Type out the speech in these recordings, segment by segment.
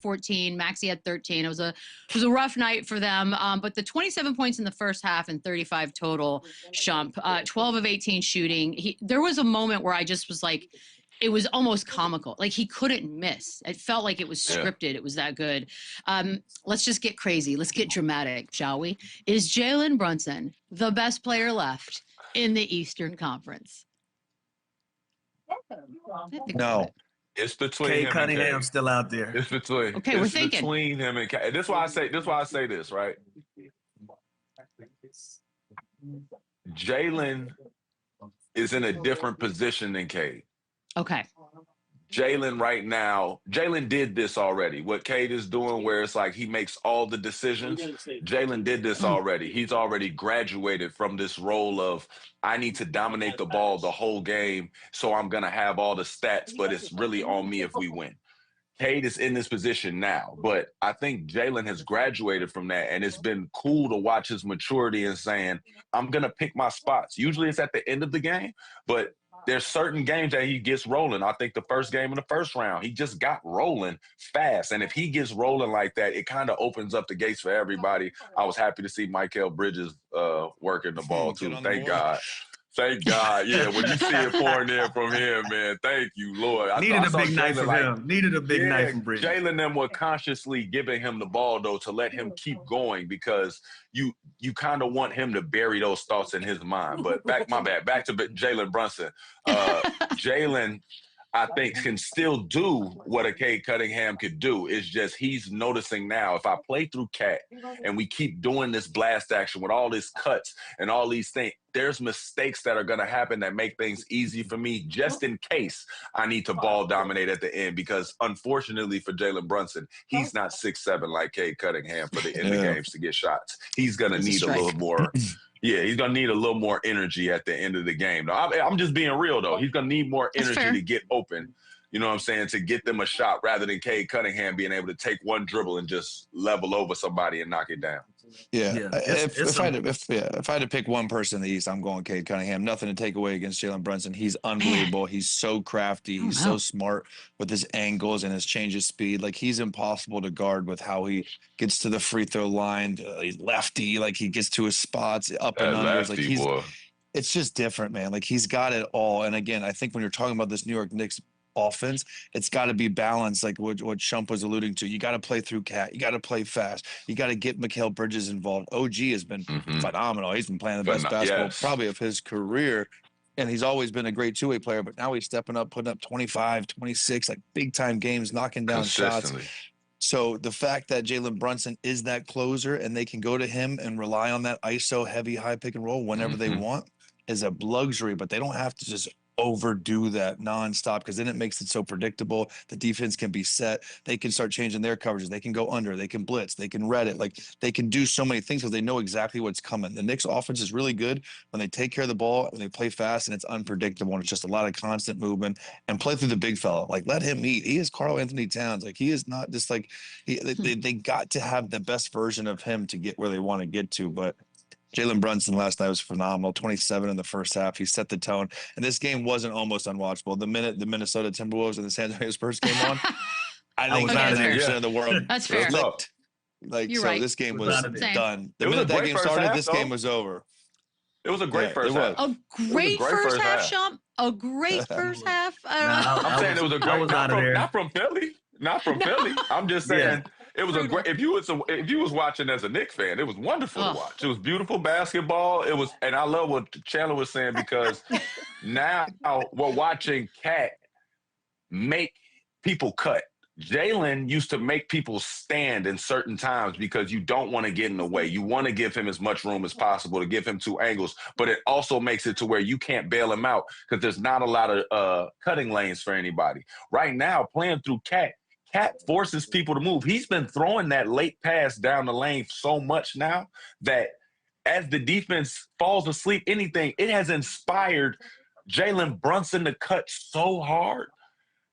14. Maxey had 13. It was a rough night for them. But the 27 points in the first half and 35 total, Shump, 12 of 18 shooting. There was a moment where I just was like, it was almost comical. Like he couldn't miss. It felt like it was scripted. It was that good. Let's just get crazy. Let's get dramatic, shall we? Is Jalen Brunson the best player left in the Eastern Conference? No. It's between Cade him Cunningham's and Cade. still out there. It's between. Okay, we're thinking. Between him and Cade. This is why I say this, right? Jalen is in a different position than Cade. Okay. Jalen right now, Jalen did this already. What Cade is doing, where it's like he makes all the decisions, Jalen did this already. He's already graduated from this role of, I need to dominate the ball the whole game, so I'm going to have all the stats, but it's really on me if we win. Cade is in this position now, but I think Jalen has graduated from that, and it's been cool to watch his maturity and saying, I'm going to pick my spots. Usually it's at the end of the game, but there's certain games that he gets rolling. I think the first game in the first round, he just got rolling fast. And if he gets rolling like that, it kind of opens up the gates for everybody. I was happy to see Mikal Bridges working the ball too. Thank God. Thank God. Yeah, when you see it pouring in from him, man, thank you, Lord. Needed a big night from him. Needed a big night from Bridges. Jalen them were consciously giving him the ball, though, to let him keep going because you kind of want him to bury those thoughts in his mind. But back to Jalen Brunson. Jalen, I think, can still do what a Cade Cunningham could do. It's just he's noticing now, if I play through Cat and we keep doing this blast action with all these cuts and all these things, there's mistakes that are going to happen that make things easy for me just in case I need to ball dominate at the end because, unfortunately for Jalen Brunson, he's not 6'7" like Cade Cunningham for the end of games to get shots. He's going to need a little more – yeah, he's going to need a little more energy at the end of the game. Though. I'm just being real, though. He's going to need more energy to get open, you know what I'm saying, to get them a shot rather than Cade Cunningham being able to take one dribble and just level over somebody and knock it down. Yeah. If I had to pick one person in the East, I'm going Cade Cunningham. Nothing to take away against Jalen Brunson. He's unbelievable. He's so crafty. He's so smart with his angles and his change of speed. Like, he's impossible to guard with how he gets to the free throw line. He's lefty. Like, he gets to his spots, up and under. Like, it's just different, man. Like, he's got it all. And again, I think when you're talking about this New York Knicks offense, it's got to be balanced, like what Shump was alluding to. You got to play through Cat. You got to play fast. You got to get Mikal Bridges involved. OG has been phenomenal. He's been playing the best basketball probably of his career, and he's always been a great two-way player, but now he's stepping up, putting up 25, 26, like big-time games, knocking down shots. So the fact that Jalen Brunson is that closer and they can go to him and rely on that ISO heavy high pick and roll whenever they want is a luxury, but they don't have to just overdo that nonstop because then it makes it so predictable. The defense can be set. They can start changing their coverages. They can go under. They can blitz. They can read it. Like, they can do so many things because they know exactly what's coming. The Knicks offense is really good when they take care of the ball and they play fast and it's unpredictable and it's just a lot of constant movement and play through the big fella. Like, let him eat. He is Karl-Anthony Towns. Like, he is not just like they got to have the best version of him to get where they want to get to. But Jalen Brunson last night was phenomenal. 27 in the first half. He set the tone. And this game wasn't almost unwatchable. The minute the Minnesota Timberwolves and the San Antonio Spurs came on, I think 99% of the world flipped. Like, so this game was done. The minute that game started, this game was over. It was a great first half. A great first half, Shump. A great first half. I'm saying it was a great not from Philly. Not from Philly. I'm just saying it was a great. If you was watching as a Knicks fan, it was wonderful to watch. It was beautiful basketball. It was, and I love what Chandler was saying because now we're watching Cat make people cut. Jalen used to make people stand in certain times because you don't want to get in the way. You want to give him as much room as possible to give him two angles, but it also makes it to where you can't bail him out because there's not a lot of cutting lanes for anybody. Right now, playing through Cat forces people to move. He's been throwing that late pass down the lane so much now that as the defense falls asleep, it has inspired Jalen Brunson to cut so hard.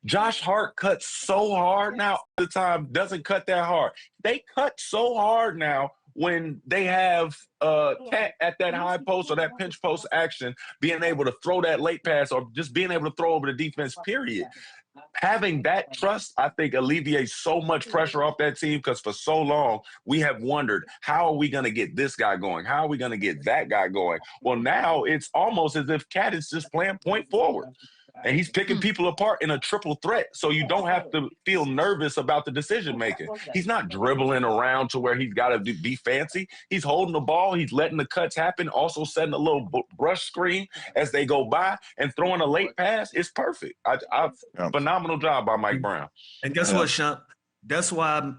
Josh Hart cuts so hard now. The time doesn't cut that hard. They cut so hard now when they have Cat at that high post or that pinch post action, being able to throw that late pass or just being able to throw over the defense, period. having that trust, I think, alleviates so much pressure off that team because for so long we have wondered, how are we going to get this guy going? How are we going to get that guy going? Well, now it's almost as if Cat is just playing point forward. And he's picking people apart in a triple threat. So you don't have to feel nervous about the decision making. He's not dribbling around to where he's got to be fancy. He's holding the ball. He's letting the cuts happen, also setting a little brush screen as they go by and throwing a late pass. It's perfect. Phenomenal job by Mike Brown. And guess what, Sean? That's why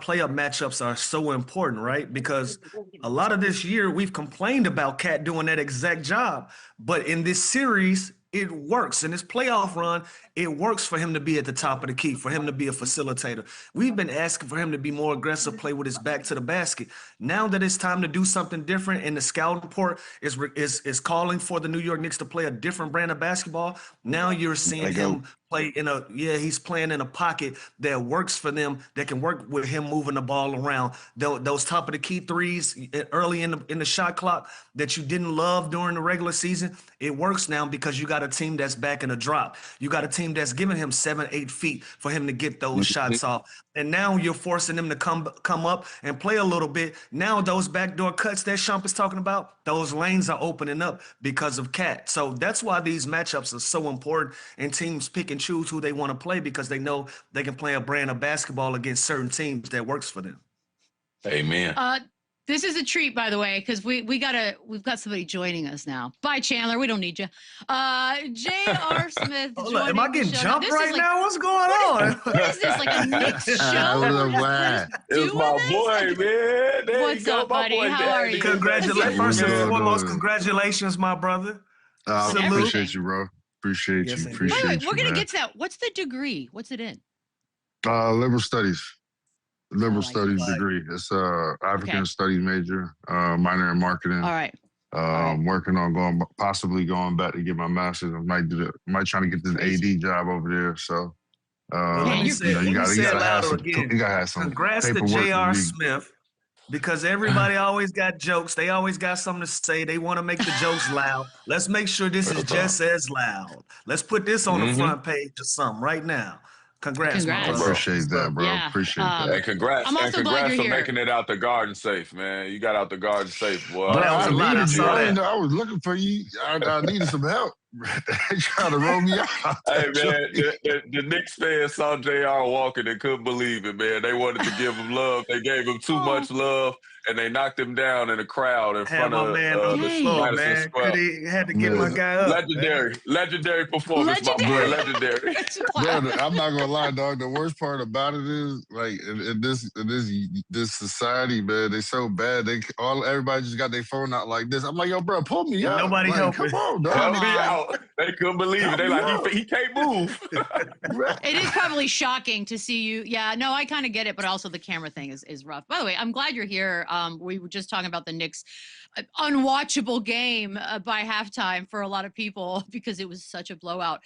play-up matchups are so important, right? Because a lot of this year we've complained about Cat doing that exact job. But in this series, it works. In this playoff run, it works for him to be at the top of the key, for him to be a facilitator. We've been asking for him to be more aggressive, play with his back to the basket. Now that it's time to do something different and the scouting report is calling for the New York Knicks to play a different brand of basketball, now you're seeing him play he's playing in a pocket that works for them, that can work with him moving the ball around. Those top of the key threes early in the shot clock that you didn't love during the regular season, it works now because you got a team that's back in a drop. You got a team that's giving him 7-8 feet for him to get those shots off. And now you're forcing them to come up and play a little bit. Now those backdoor cuts that Shump is talking about, those lanes are opening up because of Cat. So that's why these matchups are so important, and teams pick and choose who they want to play because they know they can play a brand of basketball against certain teams that works for them. Amen. This is a treat, by the way, because we've got somebody joining us now. Bye, Chandler. We don't need you. J.R. Smith. Am I getting jumped right now? What's going on? What is this, like a Knicks show? It's my boy, man. What's up, buddy? How are you? Congratulations. First and foremost, congratulations, my brother. I appreciate you, bro. Appreciate you. Wait, we're going to get to that. What's the degree? What's it in? Liberal studies. Liberal studies degree. It's African studies major, minor in marketing. All right. Working on possibly going back to get my master's. I might try to get this AD job over there. So you gotta have some. Congrats to J.R. Smith, because everybody always got jokes. They always got something to say. They want to make the jokes loud. Let's make sure this is just as loud. Let's put this on the front page or something right now. Congrats. I appreciate that, bro. Yeah. Appreciate that. And congrats. I'm also glad you're for here. making it out the garden safe, man. You got out the garden safe, boy. I was looking for you. I needed some help. They trying to roll me out. Hey, man, the Knicks fans saw JR walking and couldn't believe it, man. They wanted to give him love. They gave him too much love, and they knocked him down in the crowd in front of the Madison Square. He had to get my guy up. Legendary performance, my boy. Legendary. Brother, I'm not gonna lie, dog. The worst part about it is, like, in this society, man, they so bad. Everybody just got their phone out like this. I'm like, yo, bro, pull me out. Nobody helping. Come on, dog. Help me out. They couldn't believe it. They like, he can't move. It is probably shocking to see you. Yeah, no, I kind of get it, but also the camera thing is rough. By the way, I'm glad you're here. We were just talking about the Knicks' unwatchable game by halftime for a lot of people because it was such a blowout.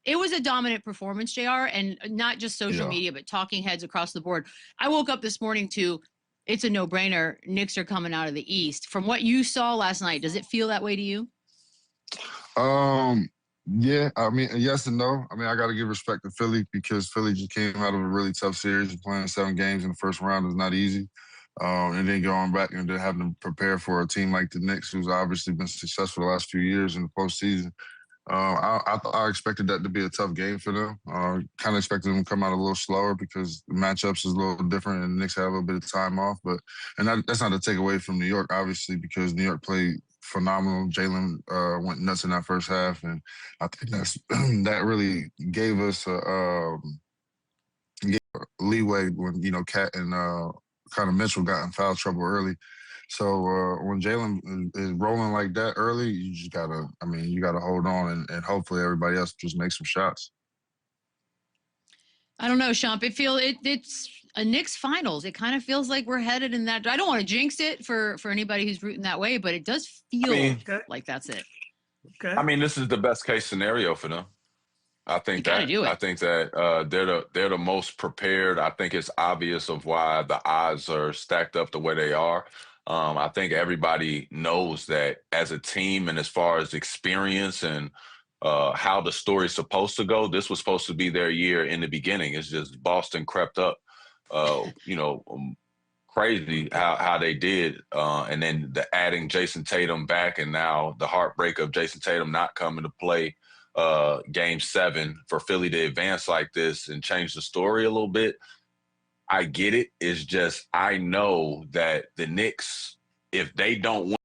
It was a dominant performance, JR, and not just social media, but talking heads across the board. I woke up this morning to, it's a no-brainer. Knicks are coming out of the East. From what you saw last night, does it feel that way to you? Yeah, I mean, yes and no. I mean, I got to give respect to Philly because Philly just came out of a really tough series. Playing 7 games in the first round is not easy. And then going back and then having to prepare for a team like the Knicks, who's obviously been successful the last few years in the postseason. I expected that to be a tough game for them. Kind of expected them to come out a little slower because the matchups is a little different and the Knicks had a little bit of time off. And that's not to take away from New York, obviously, because New York played phenomenal. Jalen went nuts in that first half, and I think that really gave us leeway when Cat and kind of Mitchell got in foul trouble early. So when Jalen is rolling like that early, you just gotta hold on and hopefully everybody else just makes some shots. I don't know, Shump. It's a Knicks finals. It kind of feels like we're headed in that. I don't want to jinx it for anybody who's rooting that way, but it does feel like that's it. Okay. I mean, this is the best case scenario for them. I think that they're the most prepared. I think it's obvious of why the odds are stacked up the way they are. I think everybody knows that as a team and as far as experience and how the story's supposed to go. This was supposed to be their year in the beginning. It's just Boston crept up, crazy how they did. And then the adding Jason Tatum back, and now the heartbreak of Jason Tatum not coming to play game 7 for Philly to advance like this and change the story a little bit. I get it. It's just, I know that the Knicks, if they don't win